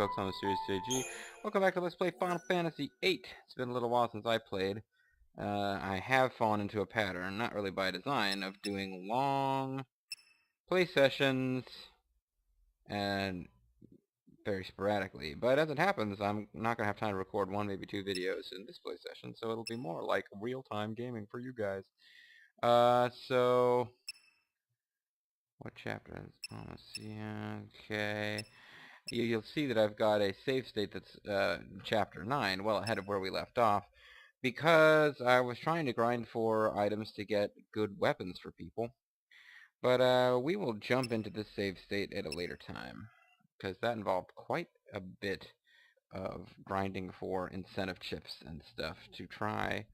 folks on the series JG. Welcome back to Let's Play Final Fantasy VIII. It's been a little while since I played. I have fallen into a pattern, not really by design, of doing long play sessions and very sporadically. But as it happens, I'm not going to have time to record one, maybe two videos in this play session, so it'll be more like real-time gaming for you guys. So... what chapter is it? Oh, let's see. Okay. You'll see that I've got a save state that's chapter 9, well ahead of where we left off, because I was trying to grind for items to get good weapons for people. But we will jump into this save state at a later time, because that involved quite a bit of grinding for incentive chips and stuff to try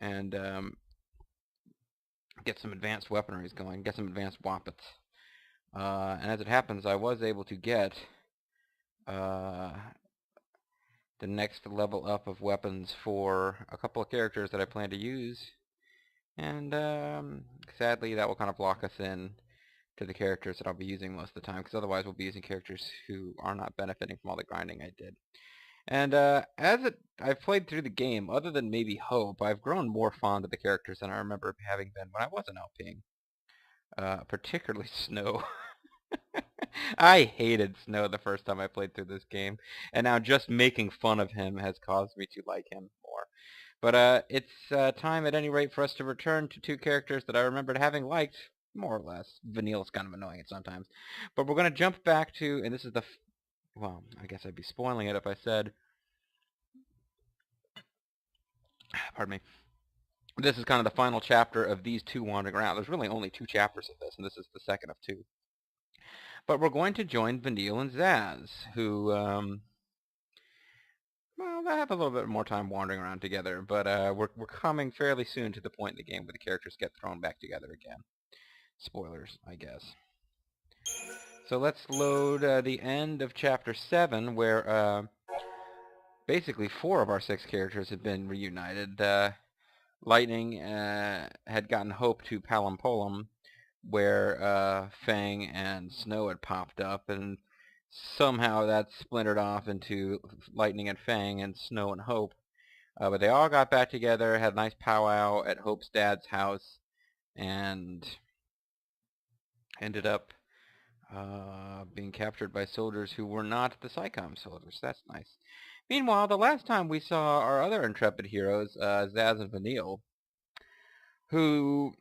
and get some advanced weaponries going, get some advanced wappets. And as it happens, I was able to get the next level up of weapons for a couple of characters that I plan to use, and sadly that will kind of lock us in to the characters that I'll be using most of the time, because otherwise we'll be using characters who are not benefiting from all the grinding I did. And I've played through the game, other than maybe Hope, I've grown more fond of the characters than I remember having been when I wasn't LPing. Particularly Snow. I hated Snow the first time I played through this game, and now just making fun of him has caused me to like him more. But it's time at any rate for us to return to two characters that I remembered having liked, more or less. Vanille's kind of annoying at sometimes. But we're going to jump back to, and this is the... well, I guess I'd be spoiling it if I said... pardon me. This is kind of the final chapter of these two wandering around. There's really only two chapters of this, and this is the second of two. But we're going to join Vanille and Sazh, who, well, they have a little bit more time wandering around together, but we're coming fairly soon to the point in the game where the characters get thrown back together again. Spoilers, I guess. So let's load the end of Chapter 7, where basically 4 of our 6 characters have been reunited. Lightning had gotten Hope to Palampolum, where Fang and Snow had popped up, and somehow that splintered off into Lightning and Fang and Snow and Hope. But they all got back together, had a nice powwow at Hope's dad's house, and ended up being captured by soldiers who were not the SciComm soldiers. That's nice. Meanwhile, the last time we saw our other intrepid heroes, Sazh and Vanille, who...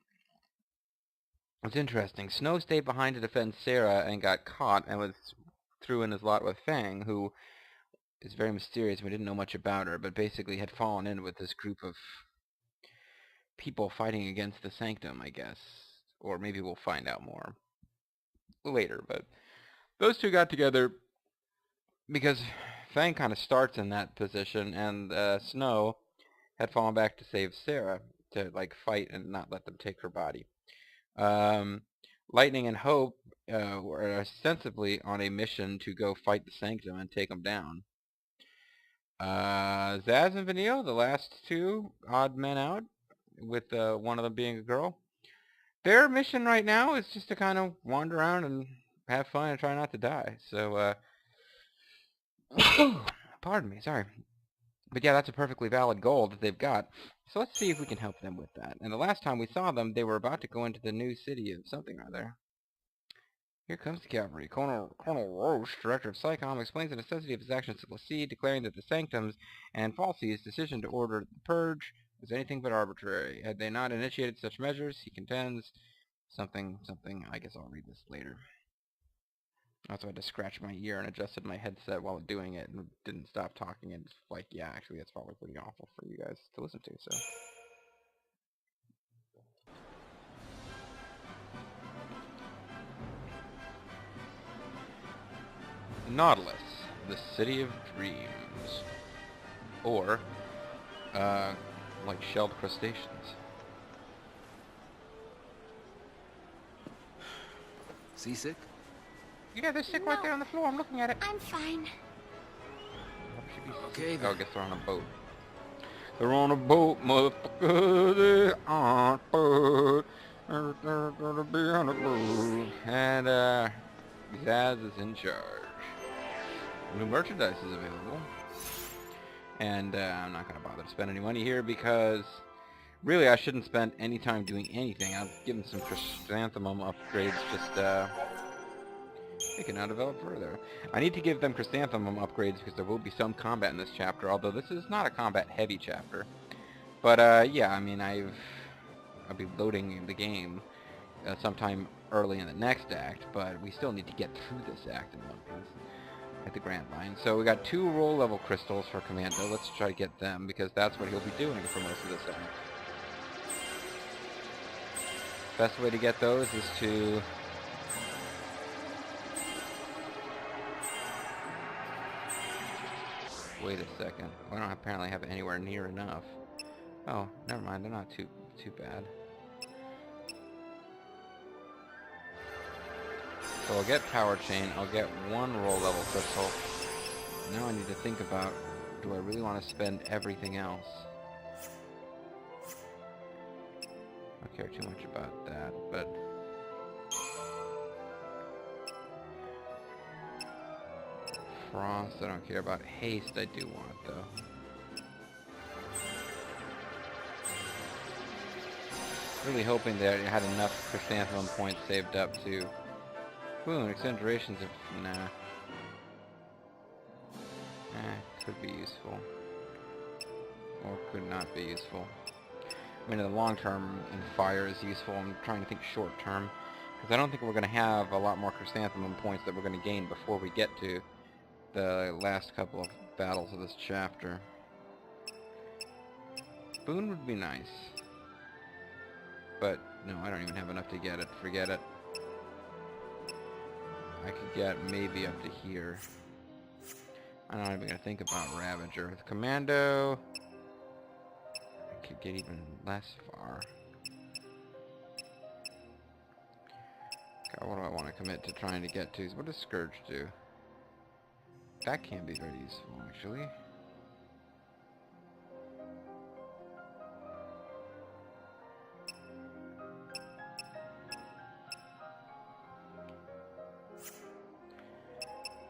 it's interesting. Snow stayed behind to defend Sarah and got caught and threw in his lot with Fang, who is very mysterious. We didn't know much about her, but basically had fallen in with this group of people fighting against the Sanctum, I guess. Or maybe we'll find out more later. But those two got together because Fang kind of starts in that position, and Snow had fallen back to save Sarah, to like fight and not let them take her body. Lightning and Hope were ostensibly on a mission to go fight the Sanctum and take them down. Sazh and Vanille, the last two odd men out, with one of them being a girl. Their mission right now is just to kind of wander around and have fun and try not to die. So, pardon me, sorry. But yeah, that's a perfectly valid goal that they've got. So let's see if we can help them with that. And the last time we saw them, they were about to go into the new city of something or other. Here comes the cavalry. Colonel Roche, director of SciComm, explains the necessity of his actions to Lassie, declaring that the Sanctum's and Falsey's decision to order the purge was anything but arbitrary. Had they not initiated such measures, he contends, something, I guess I'll read this later. I also had to scratch my ear and adjusted my headset while doing it and didn't stop talking, and it's like, yeah, actually that's probably pretty awful for you guys to listen to, so. Nautilus, the city of dreams. Or, like shelled crustaceans. Seasick? Yeah, they're sick right there on the floor. I'm looking at it. I'm fine. Okay, then. Oh, I guess they're on a boat. They're on a boat, motherfucker. They're on a boat. They're gonna be on a boat. And, Sazh is in charge. New merchandise is available. And I'm not going to bother to spend any money here because really I shouldn't spend any time doing anything. I'll give them some chrysanthemum upgrades just they can now develop further. I need to give them chrysanthemum upgrades because there will be some combat in this chapter, although this is not a combat heavy chapter. But yeah, I mean I'll be loading the game sometime early in the next act, but we still need to get through this act in one piece at the Grand Line. So we got 2 role level crystals for Commando. Let's try to get them because that's what he'll be doing for most of this act. Best way to get those is to wait a second. I don't apparently have it anywhere near enough. Oh, never mind. They're not too bad. So I'll get Power Chain, I'll get 1 role level crystal. Now I need to think about, do I really want to spend everything else? I don't care too much about that, but... Frost I don't care about. Haste I do want though. Really hoping that I had enough chrysanthemum points saved up to... Boom, extended durations of... Nah. Could be useful. Or could not be useful. I mean, in the long term, in fire is useful. I'm trying to think short term. Because I don't think we're going to have a lot more chrysanthemum points that we're going to gain before we get to the last couple of battles of this chapter. Boon would be nice. But, no, I don't even have enough to get it. Forget it. I could get maybe up to here. I'm not even going to think about Ravager. With Commando, I could get even less far. God, what do I want to commit to trying to get to? What does Scourge do? That can be very useful, actually.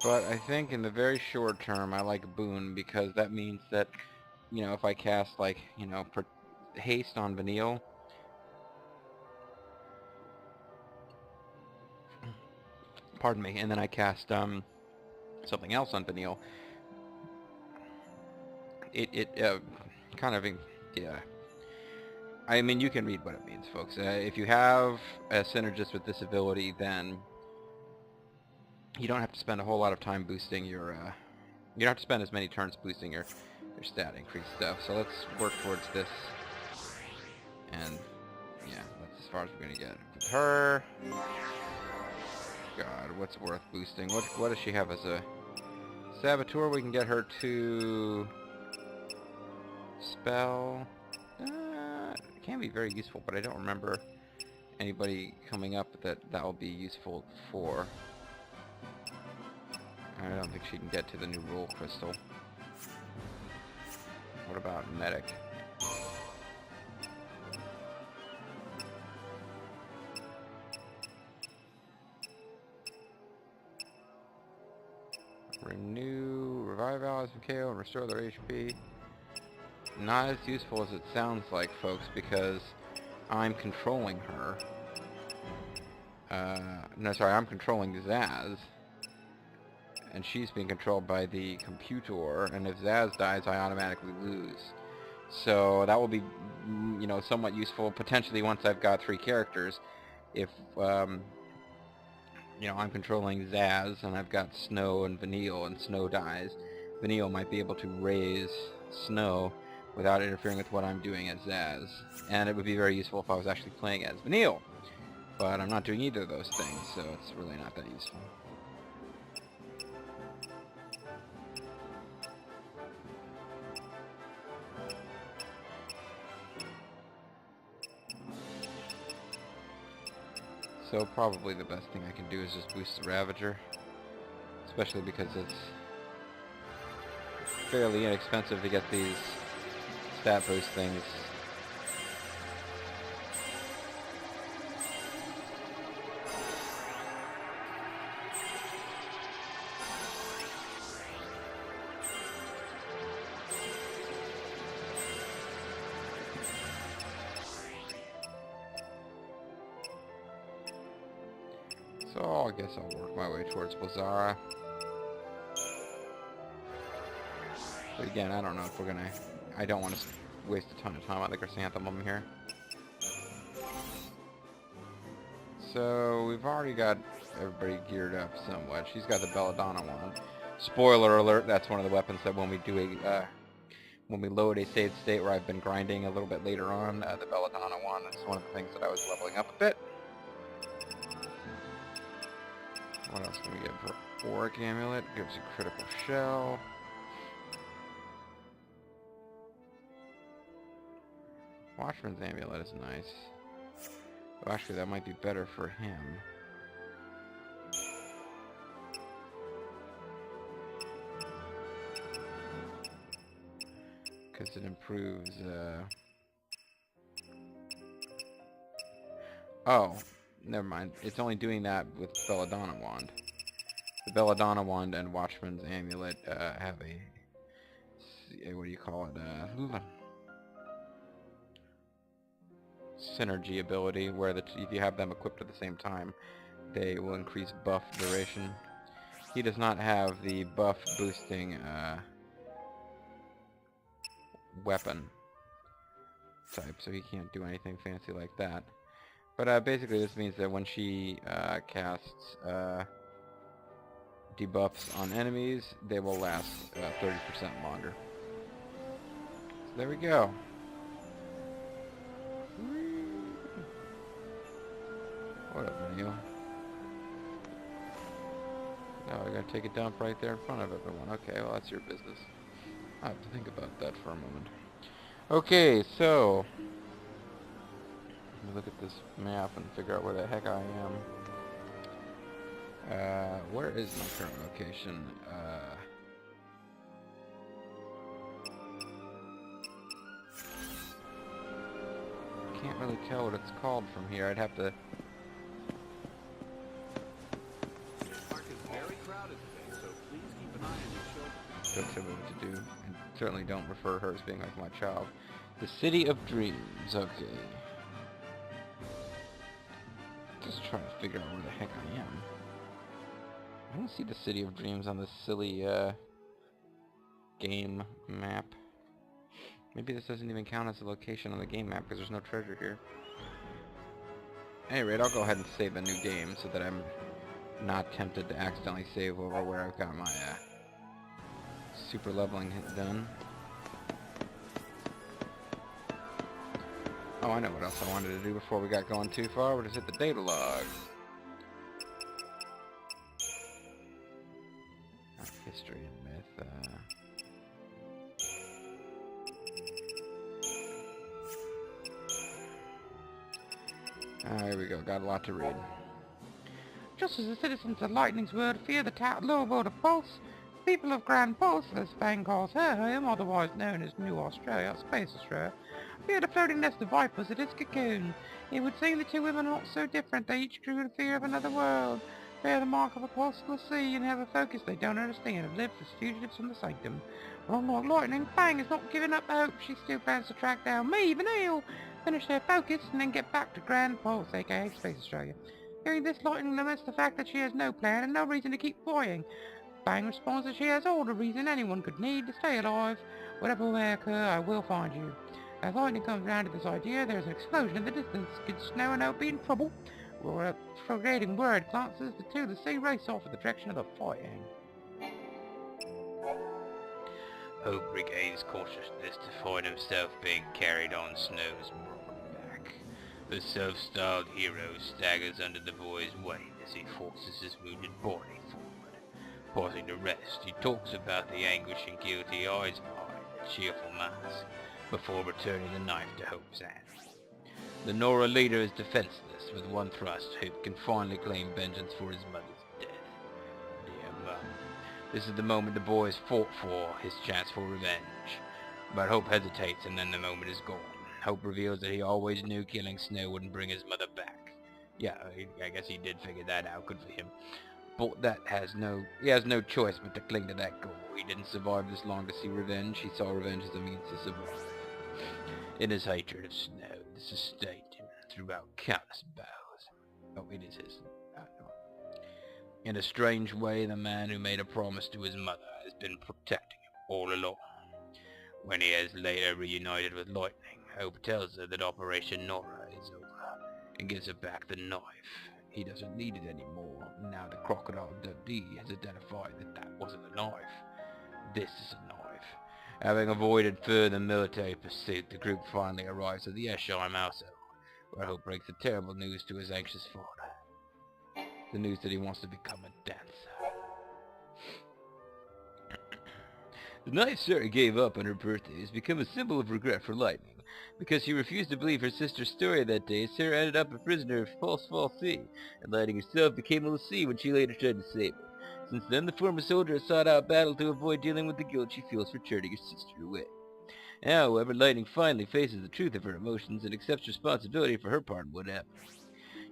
But I think in the very short term, I like Boon because that means that, you know, if I cast, like, you know, Haste on Vanille, pardon me, and then I cast something else on Vanille, it kind of, yeah. I mean, you can read what it means, folks. If you have a synergist with this ability, then you don't have to spend a whole lot of time boosting your, you don't have to spend as many turns boosting your stat increase stuff. So let's work towards this. And, yeah, that's as far as we're going to get. With her, God, what's worth boosting? What does she have as a Saboteur? We can get her to spell. It can be very useful, but I don't remember anybody coming up that will be useful for. I don't think she can get to the new rule crystal. What about Medic? Renew, revive allies from KO, and restore their HP. Not as useful as it sounds like, folks, because I'm controlling her. No, sorry, I'm controlling Sazh. And she's being controlled by the computer, and if Sazh dies, I automatically lose. So that will be, you know, somewhat useful potentially once I've got 3 characters. If, you know, I'm controlling Sazh, and I've got Snow and Vanille, and Snow dies, Vanille might be able to raise Snow without interfering with what I'm doing as Sazh. And it would be very useful if I was actually playing as Vanille. But I'm not doing either of those things, so it's really not that useful. So probably the best thing I can do is just boost the Ravager, especially because it's fairly inexpensive to get these stat boost things. So I guess I'll work my way towards Blazara. But again, I don't know if we're gonna... I don't want to waste a ton of time on the Chrysanthemum here. So we've already got everybody geared up somewhat. She's got the Belladonna one. Spoiler alert, that's one of the weapons that when we do a... when we load a saved state where I've been grinding a little bit later on, the Belladonna one is one of the things that I was leveling up a bit. What else can we get for Auric Amulet? Gives a critical shell. Watchman's Amulet is nice. Well, actually, that might be better for him. Because it improves, Oh, never mind. It's only doing that with Belladonna Wand. The Belladonna Wand and Watchman's Amulet have a... what do you call it? Synergy ability, where if you have them equipped at the same time, they will increase buff duration. He does not have the buff boosting weapon type, so he can't do anything fancy like that. But basically this means that when she casts debuffs on enemies, they will last 30% longer. So there we go. What up, Vanille? Now I gotta take a dump right there in front of everyone. Okay, well that's your business. I'll have to think about that for a moment. Okay, so let me look at this map and figure out where the heck I am. Where is my current location? Can't really tell what it's called from here. I'd have to... Don't tell me what to do, and certainly don't refer her as being like my child. The City of Dreams, okay. Just trying to figure out where the heck I am. I don't see the City of Dreams on this silly, game map. Maybe this doesn't even count as a location on the game map because there's no treasure here. At any rate, I'll go ahead and save a new game so that I'm not tempted to accidentally save over where I've got my, super leveling done. Oh, I know what else I wanted to do before we got going too far. We'll just hit the data log. History and myth. Here we go. Got a lot to read. Just as the citizens of Lightning's World fear the lower world of Pulse, people of Grand Pulse, as Fang calls her home, otherwise known as New Australia, Space Australia, fear the floating nest of vipers at its cocoon. It would seem the two women are not so different. They each grew in fear of another world, bear the mark of a possible sea, and have a focus they don't understand, and live as fugitives from the sanctum. But unlike Lightning, Fang has not given up hope. She still plans to track down me, Vanille, finish their focus, and then get back to Grand Pulse, aka Space Australia. Hearing this, Lightning laments the fact that she has no plan and no reason to keep flying. Fang responds that she has all the reason anyone could need to stay alive. Whatever may occur, I will find you. As Lightning comes round to this idea, there's an explosion in the distance. Good Snow and I'll be in trouble. We're forgetting word glances. The two of the sea race off in the direction of the fighting. Hope regains consciousness to find himself being carried on Snow's broad back. The self-styled hero staggers under the boy's weight as he forces his wounded body forward. Pausing to rest, he talks about the anguishing guilty eyes behind the cheerful mask, before returning the knife to Hope's hand. The Nora leader is defenseless. With one thrust, Hope can finally claim vengeance for his mother's death. Dear Mum. This is the moment the boy has fought for, his chance for revenge. But Hope hesitates, and then the moment is gone. Hope reveals that he always knew killing Snow wouldn't bring his mother back. Yeah, I guess he did figure that out. Good for him. But he has no choice but to cling to that goal. He didn't survive this long to see revenge. He saw revenge as a means to survive. In his hatred of Snow, this sustained him throughout countless battles. Oh, it is his. In a strange way, the man who made a promise to his mother has been protecting him all along. When he has later reunited with Lightning, Hope tells her that Operation Nora is over, and gives her back the knife. He doesn't need it anymore. Now the Crocodile Dundee has identified that that wasn't a knife. This is a knife. Having avoided further military pursuit, the group finally arrives at the Esheim household, where Hope breaks the terrible news to his anxious father. The news that he wants to become a dancer. The knife Sarah gave up on her birthday has become a symbol of regret for Lightning. Because she refused to believe her sister's story that day, Sarah ended up a prisoner of false Falsey, and Lightning herself became a Lassie when she later tried to save her. Since then, the former soldier has sought out battle to avoid dealing with the guilt she feels for turning her sister away. Now, however, Lightning finally faces the truth of her emotions and accepts responsibility for her part in what happened.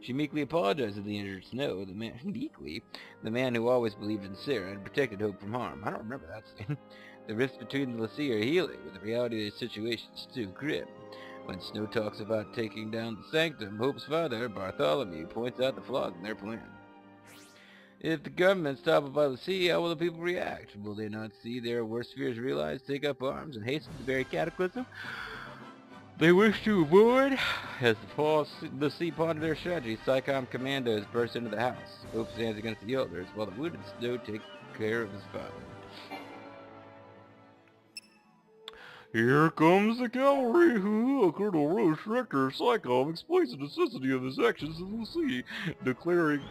She meekly apologizes to the injured Snow, the man who always believed in Sarah and protected Hope from harm. I don't remember that scene. The rifts between the Lassie are healing, but the reality of the situation is too grim. When Snow talks about taking down the Sanctum, Hope's father, Bartholomew, points out the flaws in their plan. If the government stops by the sea, how will the people react? Will they not see their worst fears realized, take up arms, and hasten the very cataclysm they wish to avoid? As the sea pondered their strategy, Psycom commandos burst into the house. Hope stands against the elders, while the wounded Snow takes care of his father. Here comes the cavalry, Colonel Roche, Rector Psycom, explains the necessity of his actions in the sea, declaring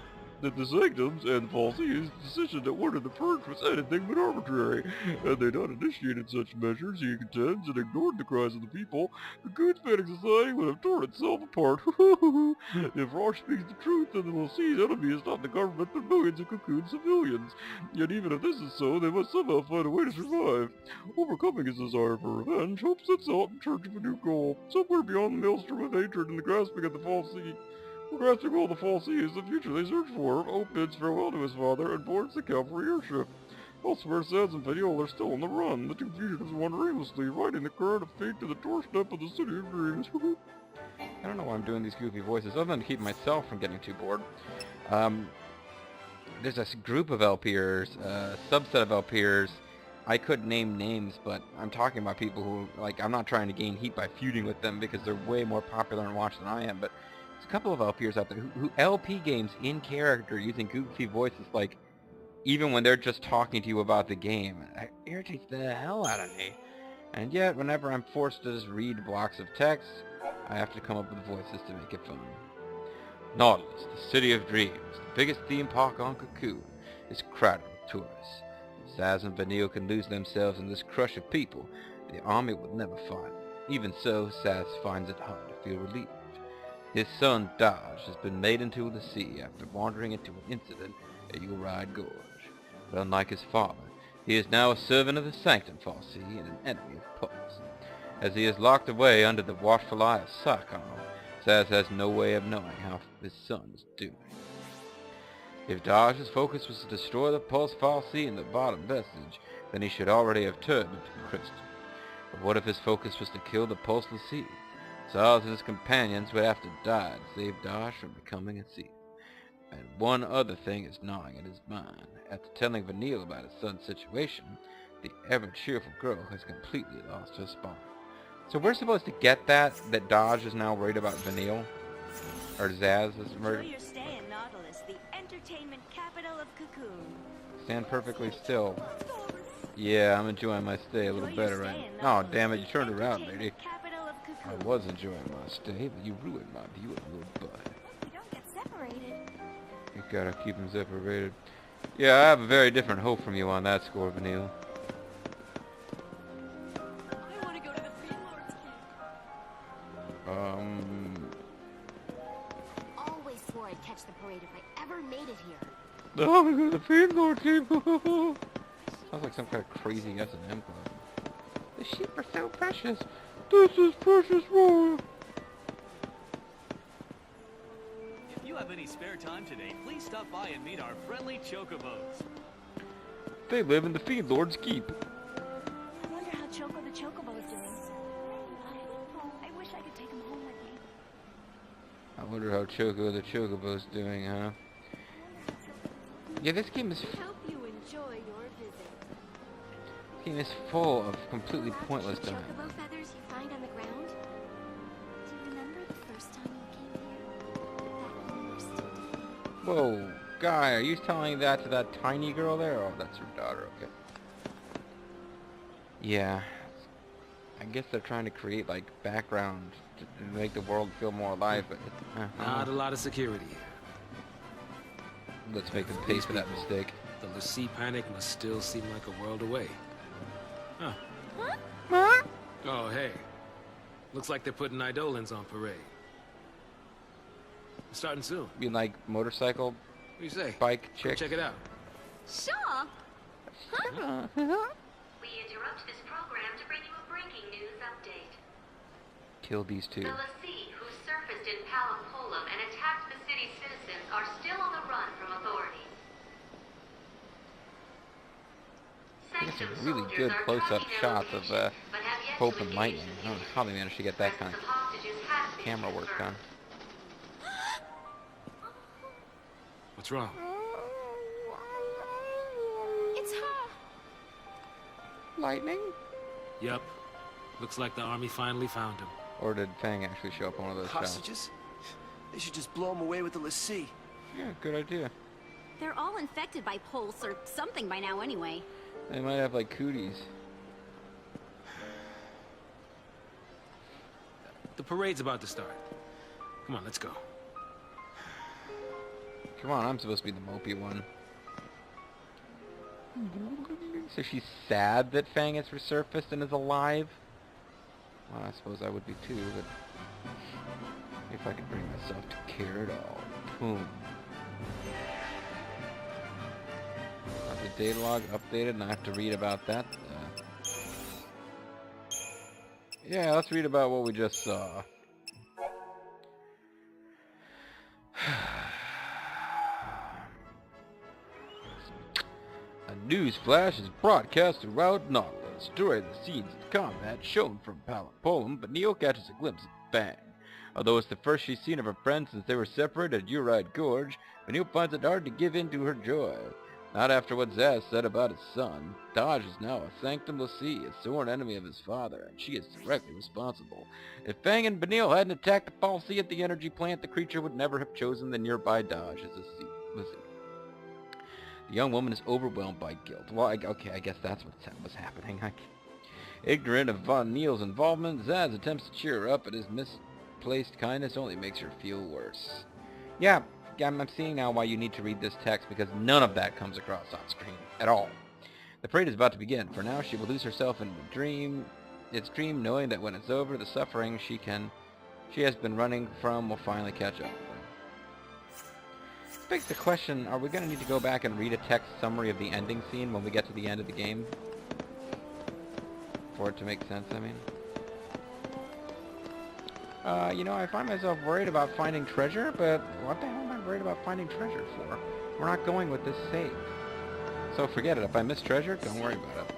that the Sanctums and Falsey's decision to order the purge was anything but arbitrary. Had they not initiated such measures, he contends, and ignored the cries of the people, the Coonspanning Society would have torn itself apart. If Roche speaks the truth, then the Lasie's enemy is not the government but millions of Cocoon civilians. Yet even if this is so, they must somehow find a way to survive. Overcoming his desire for revenge, Hope sets out in search of a new goal, somewhere beyond the maelstrom of hatred and the grasping of the Falsey. Grasping all the Falsey is the future they search for. Hope bids farewell to his father and boards the cavalry airship. Elsewhere, Sazh and Vanille are still on the run. The two fugitives wander aimlessly, riding the current of fate to the doorstep of the City of Dreams. I don't know why I'm doing these goofy voices, other than to keep myself from getting too bored. There's a group of LPers, a subset of LPers. I could name names, but I'm talking about people who, like, I'm not trying to gain heat by feuding with them because they're way more popular and watched than I am, but there's a couple of LPers out there who LP games in character using goofy voices, like, even when they're just talking to you about the game. It irritates the hell out of me. And yet, whenever I'm forced to just read blocks of text, I have to come up with voices to make it fun. Nautilus, the City of Dreams, the biggest theme park on Cocoon, is crowded with tourists. If Sazh and Vanille can lose themselves in this crush of people, the army will never find them. Even so, Sazh finds it hard to feel relieved. His son, Dodge, has been made into a Lassie after wandering into an incident at Uride Gorge. But unlike his father, he is now a servant of the Sanctum Falsey and an enemy of Pulse. As he is locked away under the watchful eye of Psycom, Sazh has no way of knowing how his son is doing. If Dodge's focus was to destroy the Pulse Falsey and the bottom vestige, then he should already have turned into the crystal. But what if his focus was to kill the Pulse Lassie? Sazh and his companions would have to die to save Dodge from becoming a thief. And one other thing is gnawing at his mind. After telling Vanille about his son's situation, the ever-cheerful girl has completely lost her spark. So we're supposed to get that Dodge is now worried about Vanille? Or Sazh is worried? Enjoy your stay in Nautilus, the entertainment capital of Cocoon. Stand perfectly still. Yeah, I'm enjoying my stay a little better right now. Oh, damn it, you turned around, lady. I was enjoying my stay, but you ruined my view of your butt. You don't get separated. You gotta keep them separated. Yeah, I have a very different hope from you on that score, Vanille. I want to go to the Fiend Lord's camp. Always swore I'd catch the parade if I ever made it here. Oh, the Fiend Lord team. Sounds like some kind of crazy S&M club. The sheep are so precious. This is precious more. If you have any spare time today, please stop by and meet our friendly chocobos. They live in the Fiend Lord's keep. I wonder how Choco the Chocobo is doing. I wish I could take him home with me. I wonder how Choco the Chocobo's doing, huh? Yeah, this game is Hope you enjoy your visit. full of completely pointless The time. chocobo feathers you find on the ground? Do you remember the first time you came here? Back when you were still defeated? Whoa, guy, are you telling that to that tiny girl there? Oh, that's her daughter, okay. Yeah. I guess they're trying to create, like, background to make the world feel more alive, but... Not a lot of security here. Let's make them pay for that mistake. The Lassie panic must still seem like a world away. Huh. Huh? Oh, hey. Looks like they're putting Eidolons on parade. We're starting soon. What You mean like motorcycle, do you say? bike, Go chicks? check it out. Shaw! We interrupt this program to bring you a breaking news update. Kill these two. The Lassie, who surfaced in Palapolum and attacked the city's citizens, are still on the run from authorities. Get some Sanctum really soldiers good are close-up tracking their shots of location, but have yet Hope to and engage Lightning. the I don't know city. how they managed to get that kind Presence of of hostages has been camera work done. confirmed. What's wrong? It's her! Lightning? Yup. Looks like the army finally found him. Or did Fang actually show up on one of those shots? Hostages? They should just blow them away with the Lassie. Yeah, good idea. They're all infected by pulse or something by now anyway. They might have like cooties. The parade's about to start. Come on, let's go. Come on, I'm supposed to be the mopey one. So she's sad that Fang has resurfaced and is alive? Well, I suppose I would be too, but... if I could bring myself to care at all. Boom. The datalog updated and I have to read about that. Yeah, let's read about what we just saw. A news flash is broadcast throughout Nautilus. During the scenes of combat shown from Palapolum, Vanille catches a glimpse of Fang. Although it's the first she's seen of her friend since they were separated at Uride Gorge, Vanille finds it hard to give in to her joy. Not after what Sazh said about his son. Dodge is now a Sanctum Lassie, a sworn enemy of his father, and she is directly responsible. If Fang and Vanille hadn't attacked the Falsey at the energy plant, the creature would never have chosen the nearby Dodge as a Lassie. The young woman is overwhelmed by guilt. Well, okay, I guess that's what was happening. Ignorant of Vanille's involvement, Sazh attempts to cheer her up, but his misplaced kindness only makes her feel worse. Yeah, I'm seeing now why you need to read this text, because none of that comes across on screen at all. The parade is about to begin. For now, she will lose herself in a dream. Its dream, knowing that when it's over, the suffering she has been running from will finally catch up. Begs the question, are we going to need to go back and read a text summary of the ending scene when we get to the end of the game? For it to make sense, I mean. You know, I find myself worried about finding treasure, but what the hell am I worried about finding treasure for? We're not going with this save. So forget it. If I miss treasure, don't worry about it.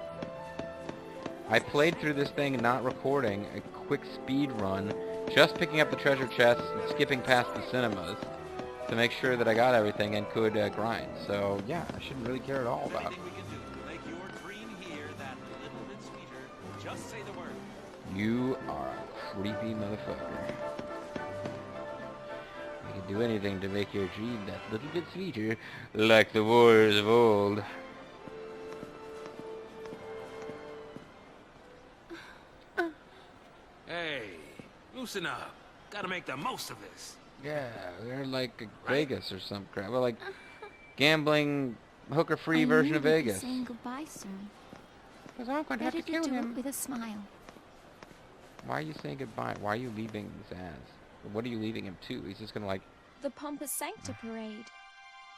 I played through this thing not recording, a quick speed run, just picking up the treasure chests and skipping past the cinemas to make sure that I got everything and could grind. So yeah, I shouldn't really care at all about it. Anything we can do to make your dream here that little bit sweeter, just say the word. You are a creepy motherfucker. I can do anything to make your dream that little bit sweeter, like the warriors of old. Hey, loosen up. Gotta make the most of this. Yeah, they're like Vegas or some crap. Well, like gambling, hooker-free version of Vegas. Saying goodbye soon. Because I'm going to have Better to kill do him. it with a smile. Why are you saying goodbye? Why are you leaving Sazh? What are you leaving him to? He's just gonna like... The Pompous Sancta Parade,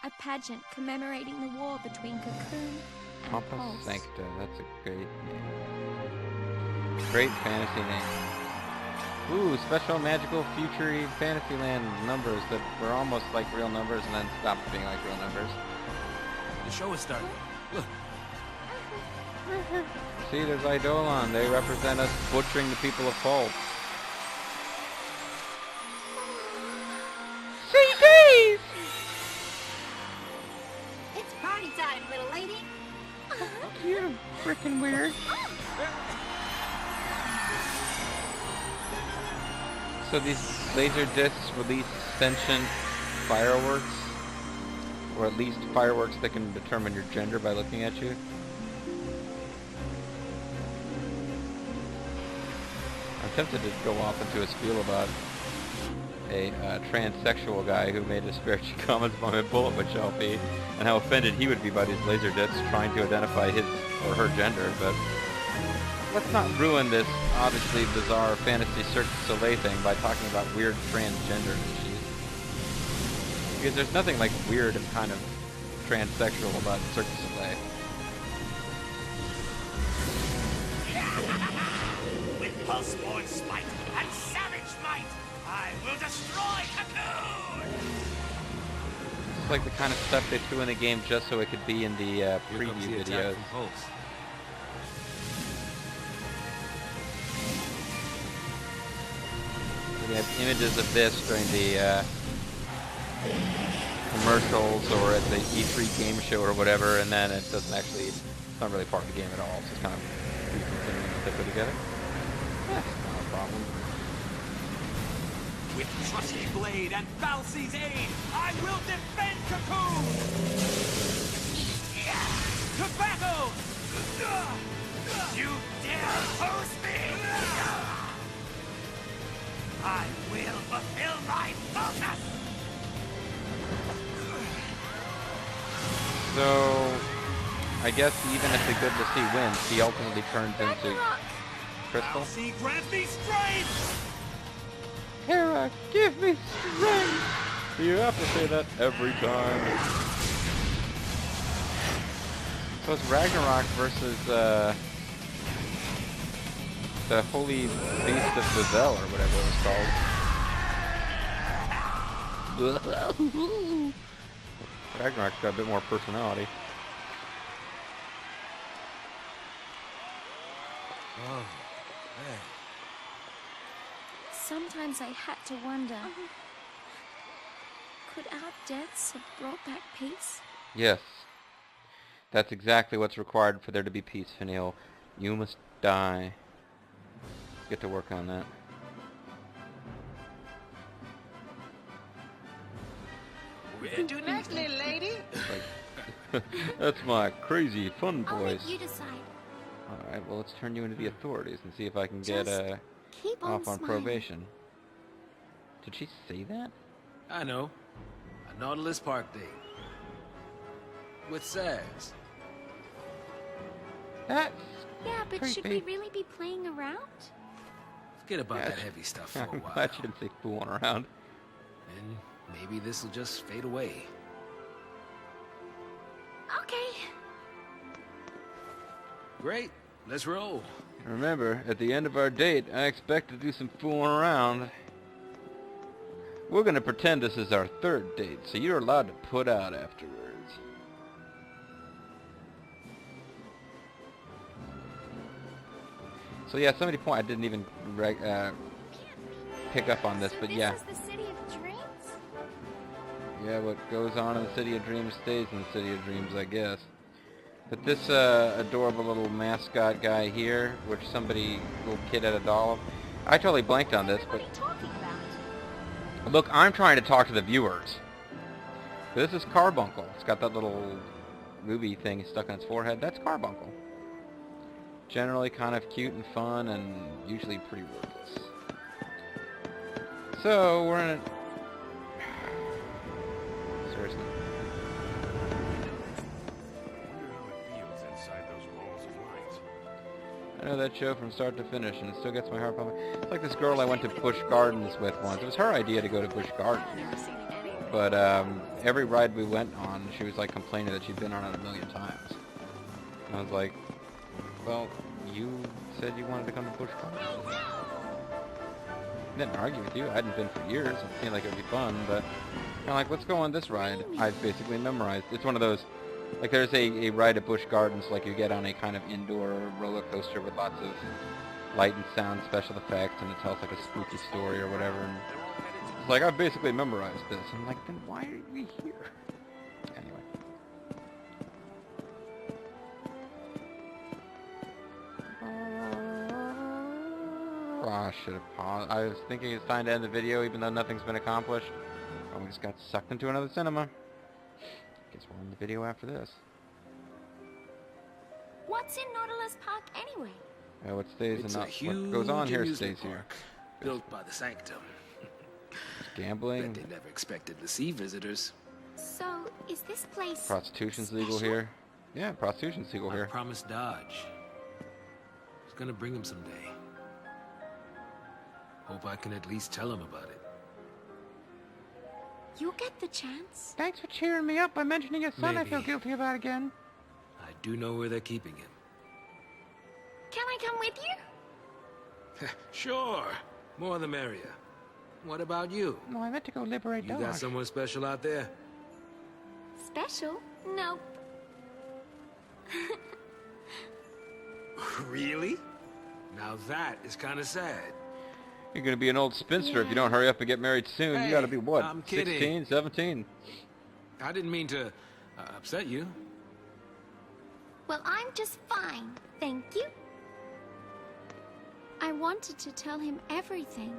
a pageant commemorating the war between Cocoon and Pampa Pulse. Sancta. That's a great name. Great fantasy name. Ooh, special magical future Fantasyland numbers that were almost like real numbers and then stopped being like real numbers. The show is starting. Look, See, there's Eidolon. They represent us butchering the people of Pulse. CDs! It's Party time, little lady. You're freaking weird. So these laser discs release sentient fireworks, or at least fireworks that can determine your gender by looking at you. I'm tempted to go off into a spiel about a transsexual guy who made disparaging comments about my bullet which I'll be, and how offended he would be by these laser discs trying to identify his or her gender, but let's not ruin this obviously bizarre fantasy Cirque du Soleil thing by talking about weird transgender issues. Because there's nothing like weird and kind of transsexual about Cirque du Soleil. With pulse-born spite and savage might, I will destroy Cocoon! It's like the kind of stuff they threw in the game just so it could be in the preview videos. We have images of this during the commercials or at the E3 game show or whatever, and then it doesn't actually, it's not really part of the game at all. It's just kind of reconsidering what they put together. That's not a problem. With trusty blade and Falsey's aid, I will defend Cocoon! Tobacco! You dare oppose me! I will fulfill my focus! So, I guess even if the good Lassie wins, he ultimately turns into Crystal. Falsey grant me strength! Hera, give me strength. You have to say that every time. So it's Ragnarok versus the Holy Beast of Bavel or whatever it was called. Ragnarok's got a bit more personality. Oh, man. Sometimes I had to wonder, could our deaths have brought back peace? Yes. That's exactly what's required for there to be peace, Vanille. You must die. Get to work on that. Where to next, little lady? Like, that's my crazy fun I'll voice. let you decide. Alright, well let's turn you into the authorities and see if I can get Just keep on off on smiling. probation. Did she say that? I know. A Nautilus Park date. With Sazh. That's Yeah, but should we creepy. really be playing around? Forget about Yeah, that heavy stuff for a I'm while. glad you didn't say fooling around. And maybe this will just fade away. Okay. Great. Let's roll. Remember, at the end of our date, I expect to do some fooling around. We're gonna pretend this is our third date, so you're allowed to put out afterwards. So yeah, somebody I didn't even pick up on this, but yeah. This is the city of dreams? Yeah, what goes on in the City of Dreams stays in the City of Dreams, I guess. But this adorable little mascot guy here, which little kid had a doll of, I totally blanked on this, but Talking about? look, I'm trying to talk to the viewers. This is Carbuncle. It's got that little ruby thing stuck on its forehead. That's Carbuncle. Generally kind of cute and fun, and usually pretty worthless. So, we're in a... Seriously. I know that show from start to finish, and it still gets my heart pumping. It's like this girl I went to Busch Gardens with once. It was her idea to go to Busch Gardens. But every ride we went on, she was like complaining that she'd been on it 1,000,000 times. And I was like, well, you said you wanted to come to Busch Gardens. I didn't argue with you. I hadn't been for years. It seemed like it would be fun, but I'm like, let's go on this ride. I've basically memorized. It's one of those, like there's a ride at Busch Gardens like you get on a kind of indoor roller coaster with lots of light and sound special effects, and it tells like a spooky story or whatever. And it's like, I've basically memorized this. I'm like, then why are we here? Anyway. should have paused. I was thinking it's time to end the video even though nothing's been accomplished. Oh, we just got sucked into another cinema. Guess we'll end the video after this. What's in Nautilus Park anyway? What stays It's and a not huge what goes on here amusement stays here. park, built by the Sanctum. Gambling. Bet they never expected to see visitors. So, is this place Prostitution's legal special? here. Yeah, prostitution's legal I here. promised Dodge. I was gonna bring him someday. Hope I can at least tell him about it. You'll get the chance. Thanks for cheering me up by mentioning his son I feel Maybe. guilty about again. I do know where they're keeping him. Can I come with you? Sure. More the merrier. What about you? No, I meant to go liberate You Dodge. got someone special out there? Special? Nope. Really? Now that is kind of sad. You're gonna be an old spinster if you don't hurry up and get married soon. Hey, You gotta be what? I'm kidding. 16, 17? I didn't mean to upset you. Well, I'm just fine, thank you. I wanted to tell him everything,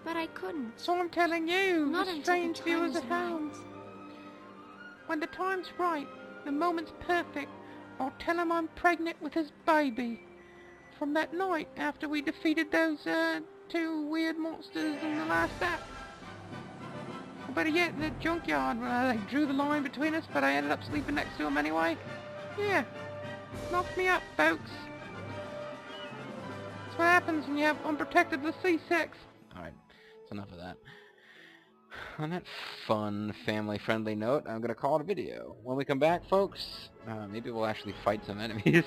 but I couldn't. So I'm telling you, Not the until the strange time viewers is at home. right. When the time's right, the moment's perfect, I'll tell him I'm pregnant with his baby. From that night after we defeated those, two weird monsters in the last act. Or better yet, in the junkyard where they drew the line between us, but I ended up sleeping next to him anyway. Yeah. Knocked me up, folks. That's what happens when you have unprotected C6. Alright, that's enough of that. On that fun, family-friendly note, I'm gonna call it a video. When we come back, folks, maybe we'll actually fight some enemies.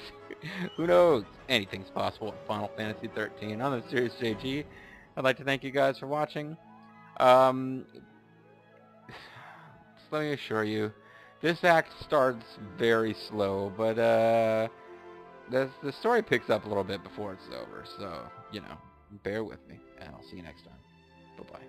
Who knows? Anything's possible at Final Fantasy XIII. I'm the Serious JG. I'd like to thank you guys for watching. Just let me assure you, this act starts very slow, but the story picks up a little bit before it's over. So, you know, bear with me, and I'll see you next time. Bye-bye.